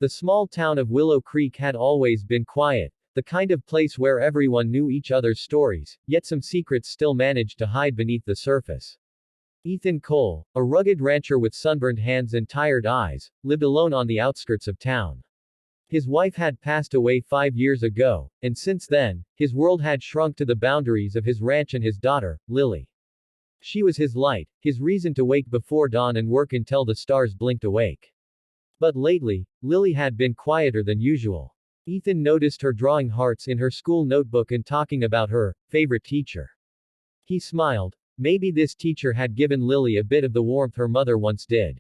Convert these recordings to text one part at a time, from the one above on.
The small town of Willow Creek had always been quiet, the kind of place where everyone knew each other's stories, yet some secrets still managed to hide beneath the surface. Ethan Cole, a rugged rancher with sunburned hands and tired eyes, lived alone on the outskirts of town. His wife had passed away 5 years ago, and since then, his world had shrunk to the boundaries of his ranch and his daughter, Lily. She was his light, his reason to wake before dawn and work until the stars blinked awake. But lately, Lily had been quieter than usual. Ethan noticed her drawing hearts in her school notebook and talking about her favorite teacher. He smiled. Maybe this teacher had given Lily a bit of the warmth her mother once did.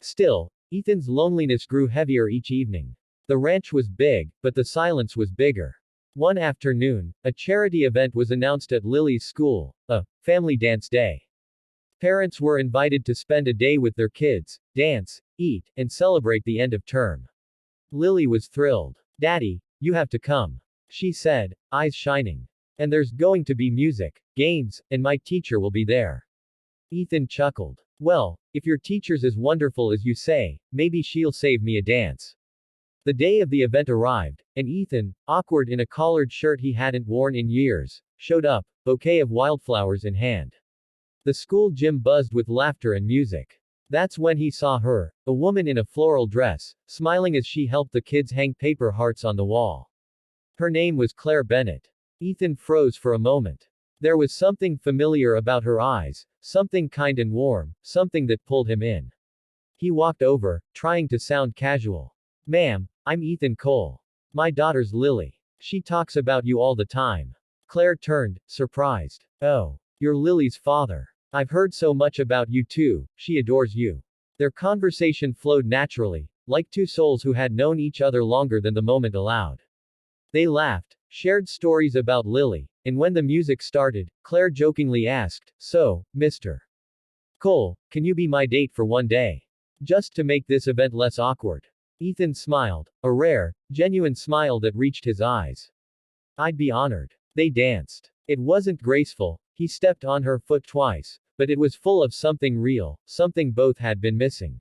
Still, Ethan's loneliness grew heavier each evening. The ranch was big, but the silence was bigger. One afternoon, a charity event was announced at Lily's school, a family dance day. Parents were invited to spend a day with their kids, dance, eat, and celebrate the end of term. Lily was thrilled. "Daddy, you have to come," she said, eyes shining. "And there's going to be music, games, and my teacher will be there." Ethan chuckled. "Well, if your teacher's as wonderful as you say, maybe she'll save me a dance." The day of the event arrived, and Ethan, awkward in a collared shirt he hadn't worn in years, showed up, bouquet of wildflowers in hand. The school gym buzzed with laughter and music. That's when he saw her, a woman in a floral dress, smiling as she helped the kids hang paper hearts on the wall. Her name was Claire Bennett. Ethan froze for a moment. There was something familiar about her eyes, something kind and warm, something that pulled him in. He walked over, trying to sound casual. "Ma'am, I'm Ethan Cole. My daughter's Lily. She talks about you all the time." Claire turned, surprised. "Oh, you're Lily's father. I've heard so much about you too, she adores you." Their conversation flowed naturally, like two souls who had known each other longer than the moment allowed. They laughed, shared stories about Lily, and when the music started, Claire jokingly asked, "So, Mr. Cole, can you be my date for one day? Just to make this event less awkward." Ethan smiled, a rare, genuine smile that reached his eyes. "I'd be honored." They danced. It wasn't graceful, he stepped on her foot twice, but it was full of something real, something both had been missing.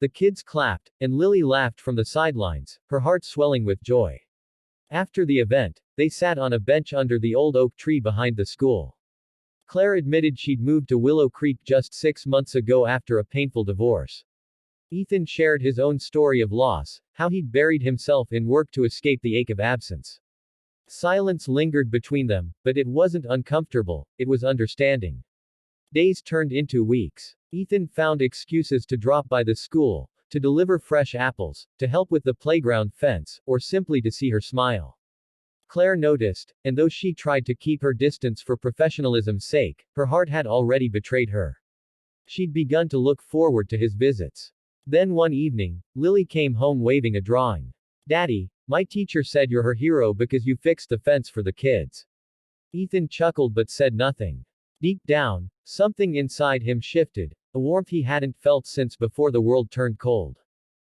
The kids clapped, and Lily laughed from the sidelines, her heart swelling with joy. After the event, they sat on a bench under the old oak tree behind the school. Claire admitted she'd moved to Willow Creek just 6 months ago after a painful divorce. Ethan shared his own story of loss, how he'd buried himself in work to escape the ache of absence. Silence lingered between them, but it wasn't uncomfortable, it was understanding. Days turned into weeks. Ethan found excuses to drop by the school, to deliver fresh apples, to help with the playground fence, or simply to see her smile. Claire noticed, and though she tried to keep her distance for professionalism's sake, her heart had already betrayed her. She'd begun to look forward to his visits. Then one evening, Lily came home waving a drawing. "Daddy, my teacher said you're her hero because you fixed the fence for the kids." Ethan chuckled but said nothing. Deep down, something inside him shifted, a warmth he hadn't felt since before the world turned cold.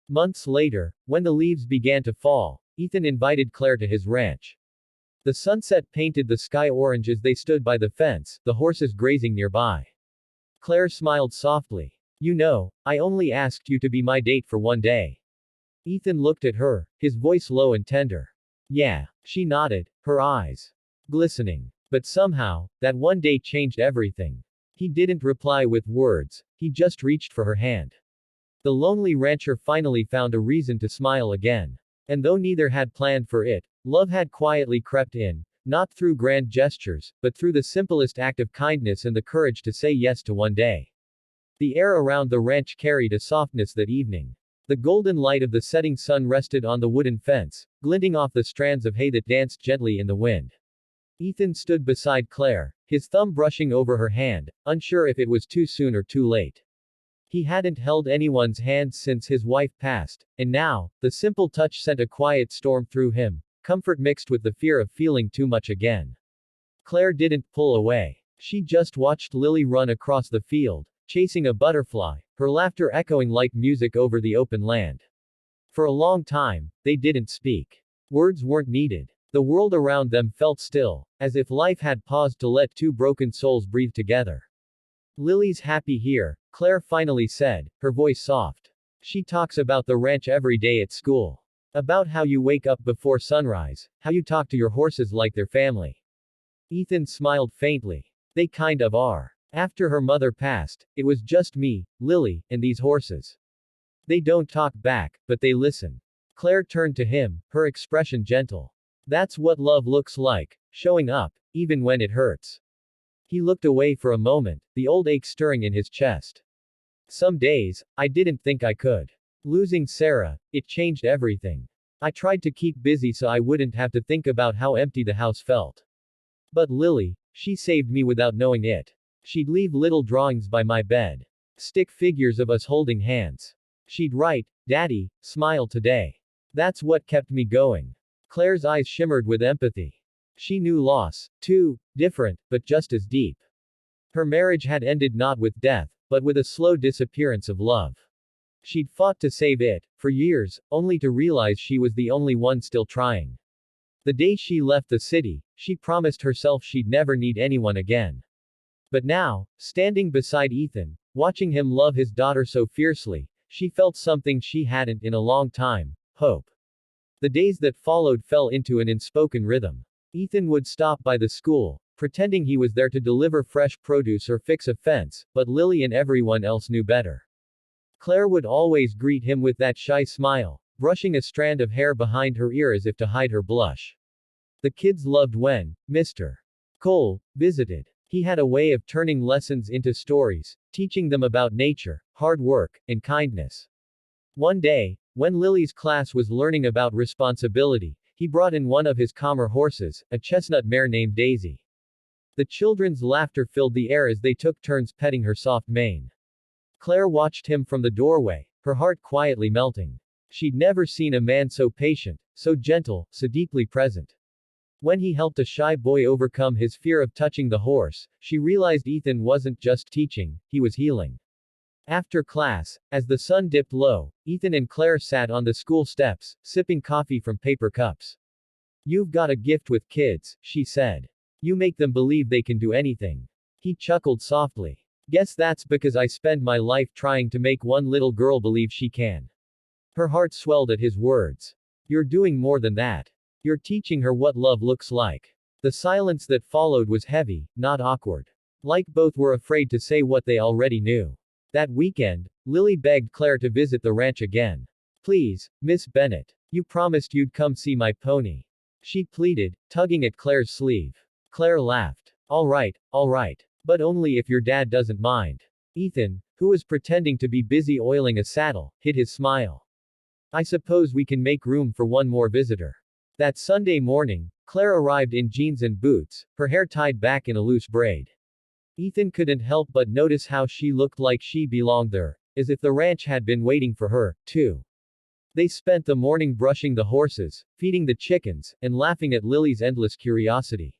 Months later, when the leaves began to fall, Ethan invited Claire to his ranch. The sunset painted the sky orange as they stood by the fence, the horses grazing nearby. Claire smiled softly. "You know, I only asked you to be my date for one day." Ethan looked at her, his voice low and tender. "Yeah." She nodded, her eyes glistening. But somehow, that one day changed everything. He didn't reply with words, he just reached for her hand. The lonely rancher finally found a reason to smile again. And though neither had planned for it, love had quietly crept in, not through grand gestures, but through the simplest act of kindness and the courage to say yes to one day. The air around the ranch carried a softness that evening. The golden light of the setting sun rested on the wooden fence, glinting off the strands of hay that danced gently in the wind. Ethan stood beside Claire, his thumb brushing over her hand, unsure if it was too soon or too late. He hadn't held anyone's hand since his wife passed, and now, the simple touch sent a quiet storm through him, comfort mixed with the fear of feeling too much again. Claire didn't pull away. She just watched Lily run across the field, chasing a butterfly, her laughter echoing like music over the open land. For a long time, they didn't speak. Words weren't needed. The world around them felt still, as if life had paused to let two broken souls breathe together. "Lily's happy here," Claire finally said, her voice soft. She talks about the ranch every day at school. About how you wake up before sunrise, how you talk to your horses like they're family. Ethan smiled faintly. They kind of are. After her mother passed, it was just me, Lily, and these horses. They don't talk back, but they listen. Claire turned to him, her expression gentle. That's what love looks like, showing up, even when it hurts. He looked away for a moment, the old ache stirring in his chest. Some days, I didn't think I could. Losing Sarah, it changed everything. I tried to keep busy so I wouldn't have to think about how empty the house felt. But Lily, she saved me without knowing it. She'd leave little drawings by my bed. Stick figures of us holding hands. She'd write, "Daddy, smile today." That's what kept me going. Claire's eyes shimmered with empathy. She knew loss, too, different, but just as deep. Her marriage had ended not with death, but with a slow disappearance of love. She'd fought to save it, for years, only to realize she was the only one still trying. The day she left the city, she promised herself she'd never need anyone again. But now, standing beside Ethan, watching him love his daughter so fiercely, she felt something she hadn't in a long time, hope. The days that followed fell into an unspoken rhythm. Ethan would stop by the school, pretending he was there to deliver fresh produce or fix a fence, but Lily and everyone else knew better. Claire would always greet him with that shy smile, brushing a strand of hair behind her ear as if to hide her blush. The kids loved when Mr. Cole visited. He had a way of turning lessons into stories, teaching them about nature, hard work, and kindness. One day, when Lily's class was learning about responsibility, he brought in one of his calmer horses, a chestnut mare named Daisy. The children's laughter filled the air as they took turns petting her soft mane. Claire watched him from the doorway, her heart quietly melting. She'd never seen a man so patient, so gentle, so deeply present. When he helped a shy boy overcome his fear of touching the horse, she realized Ethan wasn't just teaching, he was healing. After class, as the sun dipped low, Ethan and Claire sat on the school steps, sipping coffee from paper cups. "You've got a gift with kids," she said. "You make them believe they can do anything." He chuckled softly. "Guess that's because I spend my life trying to make one little girl believe she can." Her heart swelled at his words. "You're doing more than that. You're teaching her what love looks like." The silence that followed was heavy, not awkward. Like both were afraid to say what they already knew. That weekend, Lily begged Claire to visit the ranch again. "Please, Miss Bennett. You promised you'd come see my pony." She pleaded, tugging at Claire's sleeve. Claire laughed. All right, but only if your dad doesn't mind." Ethan, who was pretending to be busy oiling a saddle, hid his smile. "I suppose we can make room for one more visitor." That Sunday morning, Claire arrived in jeans and boots, her hair tied back in a loose braid. Ethan couldn't help but notice how she looked like she belonged there, as if the ranch had been waiting for her, too. They spent the morning brushing the horses, feeding the chickens, and laughing at Lily's endless curiosity.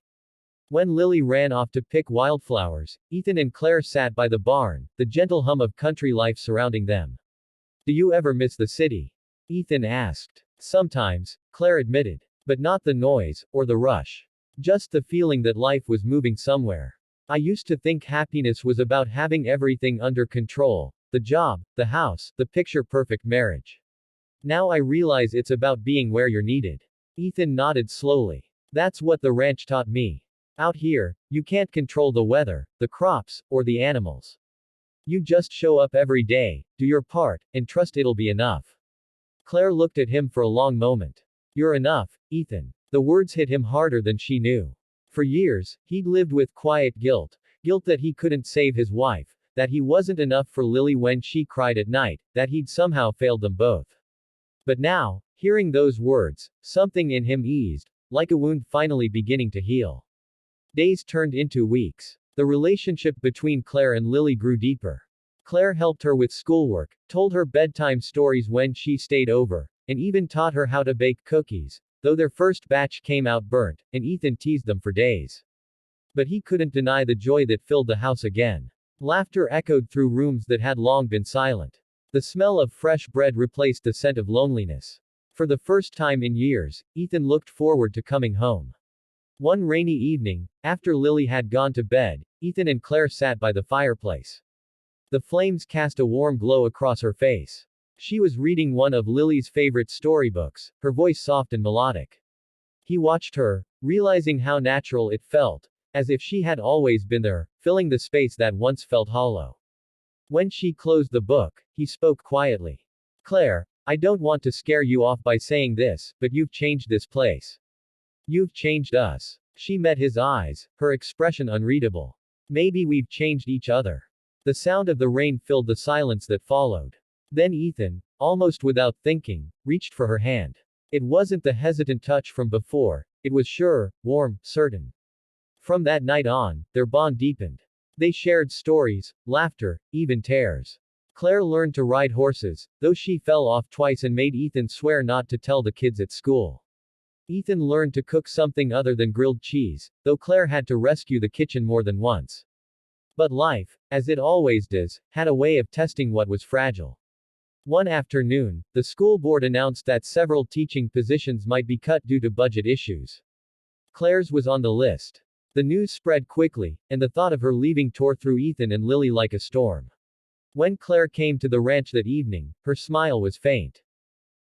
When Lily ran off to pick wildflowers, Ethan and Claire sat by the barn, the gentle hum of country life surrounding them. "Do you ever miss the city?" Ethan asked. "Sometimes," Claire admitted. "But not the noise, or the rush. Just the feeling that life was moving somewhere. I used to think happiness was about having everything under control. The job, the house, the picture-perfect marriage. Now I realize it's about being where you're needed." Ethan nodded slowly. "That's what the ranch taught me. Out here, you can't control the weather, the crops, or the animals. You just show up every day, do your part, and trust it'll be enough." Claire looked at him for a long moment. "You're enough, Ethan." The words hit him harder than she knew. For years, he'd lived with quiet guilt. Guilt that he couldn't save his wife, that he wasn't enough for Lily when she cried at night, that he'd somehow failed them both. But now, hearing those words, something in him eased, like a wound finally beginning to heal. Days turned into weeks. The relationship between Claire and Lily grew deeper. Claire helped her with schoolwork, told her bedtime stories when she stayed over, and even taught her how to bake cookies, though their first batch came out burnt, and Ethan teased them for days. But he couldn't deny the joy that filled the house again. Laughter echoed through rooms that had long been silent. The smell of fresh bread replaced the scent of loneliness. For the first time in years, Ethan looked forward to coming home. One rainy evening, after Lily had gone to bed, Ethan and Claire sat by the fireplace. The flames cast a warm glow across her face. She was reading one of Lily's favorite storybooks, her voice soft and melodic. He watched her, realizing how natural it felt, as if she had always been there, filling the space that once felt hollow. When she closed the book, he spoke quietly. Claire, I don't want to scare you off by saying this, but you've changed this place. You've changed us. She met his eyes, her expression unreadable. Maybe we've changed each other. The sound of the rain filled the silence that followed. Then Ethan, almost without thinking, reached for her hand. It wasn't the hesitant touch from before, it was sure, warm, certain. From that night on, their bond deepened. They shared stories, laughter, even tears. Claire learned to ride horses, though she fell off twice and made Ethan swear not to tell the kids at school. Ethan learned to cook something other than grilled cheese, though Claire had to rescue the kitchen more than once. But life, as it always does, had a way of testing what was fragile. One afternoon, the school board announced that several teaching positions might be cut due to budget issues. Claire's was on the list. The news spread quickly, and the thought of her leaving tore through Ethan and Lily like a storm. When Claire came to the ranch that evening, her smile was faint.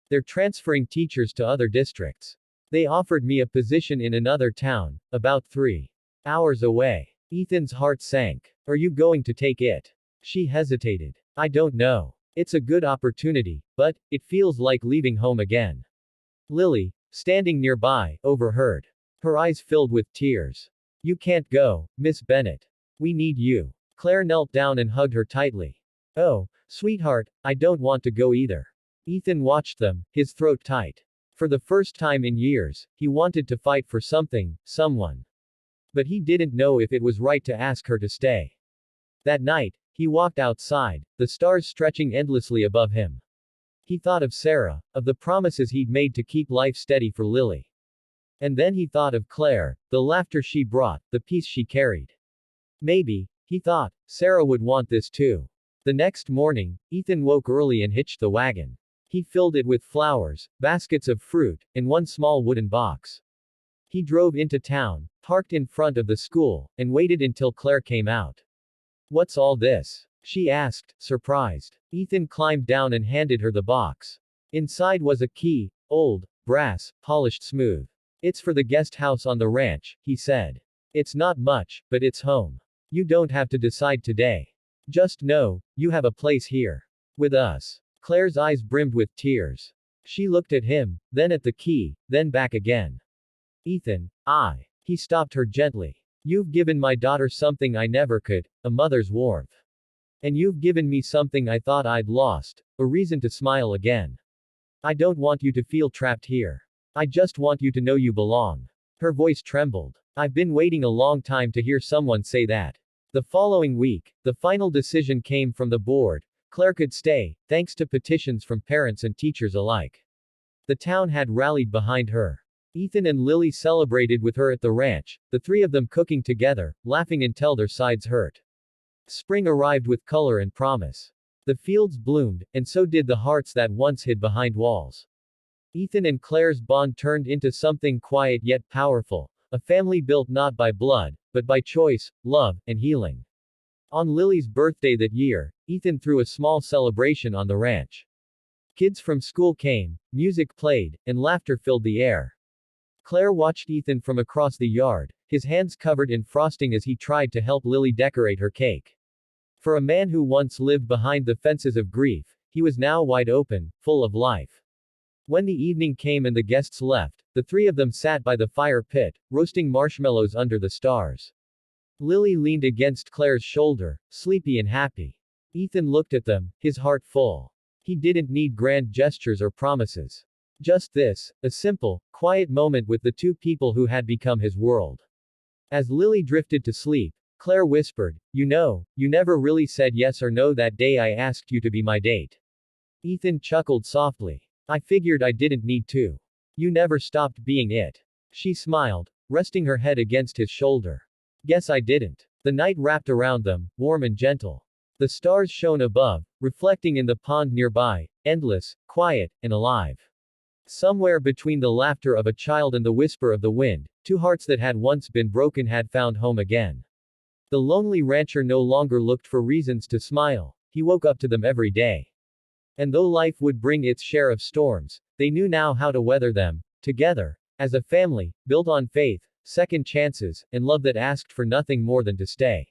They're transferring teachers to other districts. They offered me a position in another town, about 3 hours away. Ethan's heart sank. Are you going to take it? She hesitated. I don't know. It's a good opportunity, but it feels like leaving home again. Lily, standing nearby, overheard. Her eyes filled with tears. You can't go, Miss Bennett. We need you. Claire knelt down and hugged her tightly. Oh, sweetheart, I don't want to go either. Ethan watched them, his throat tight. For the first time in years, he wanted to fight for something, someone. But he didn't know if it was right to ask her to stay. That night, he walked outside, the stars stretching endlessly above him. He thought of Sarah, of the promises he'd made to keep life steady for Lily. And then he thought of Claire, the laughter she brought, the peace she carried. Maybe, he thought, Sarah would want this too. The next morning, Ethan woke early and hitched the wagon. He filled it with flowers, baskets of fruit, and one small wooden box. He drove into town, parked in front of the school, and waited until Claire came out. What's all this? She asked, surprised. Ethan climbed down and handed her the box. Inside was a key, old, brass, polished smooth. It's for the guest house on the ranch, he said. It's not much, but it's home. You don't have to decide today. Just know, you have a place here. With us. Claire's eyes brimmed with tears. She looked at him, then at the key, then back again. Ethan, He stopped her gently. You've given my daughter something I never could, a mother's warmth. And you've given me something I thought I'd lost, a reason to smile again. I don't want you to feel trapped here. I just want you to know you belong. Her voice trembled. I've been waiting a long time to hear someone say that. The following week, the final decision came from the board. Claire could stay, thanks to petitions from parents and teachers alike. The town had rallied behind her. Ethan and Lily celebrated with her at the ranch, the three of them cooking together, laughing until their sides hurt. Spring arrived with color and promise. The fields bloomed, and so did the hearts that once hid behind walls. Ethan and Claire's bond turned into something quiet yet powerful, a family built not by blood, but by choice, love, and healing. On Lily's birthday that year, Ethan threw a small celebration on the ranch. Kids from school came, music played, and laughter filled the air. Claire watched Ethan from across the yard, his hands covered in frosting as he tried to help Lily decorate her cake. For a man who once lived behind the fences of grief, he was now wide open, full of life. When the evening came and the guests left, the three of them sat by the fire pit, roasting marshmallows under the stars. Lily leaned against Claire's shoulder, sleepy and happy. Ethan looked at them, his heart full. He didn't need grand gestures or promises. Just this, a simple, quiet moment with the two people who had become his world. As Lily drifted to sleep, Claire whispered, you know, you never really said yes or no that day I asked you to be my date. Ethan chuckled softly. I figured I didn't need to. You never stopped being it. She smiled, resting her head against his shoulder. Guess I didn't. The night wrapped around them, warm and gentle. The stars shone above, reflecting in the pond nearby, endless, quiet, and alive. Somewhere between the laughter of a child and the whisper of the wind, two hearts that had once been broken had found home again. The lonely rancher no longer looked for reasons to smile, he woke up to them every day. And though life would bring its share of storms, they knew now how to weather them, together. As a family, built on faith, second chances, and love that asked for nothing more than to stay.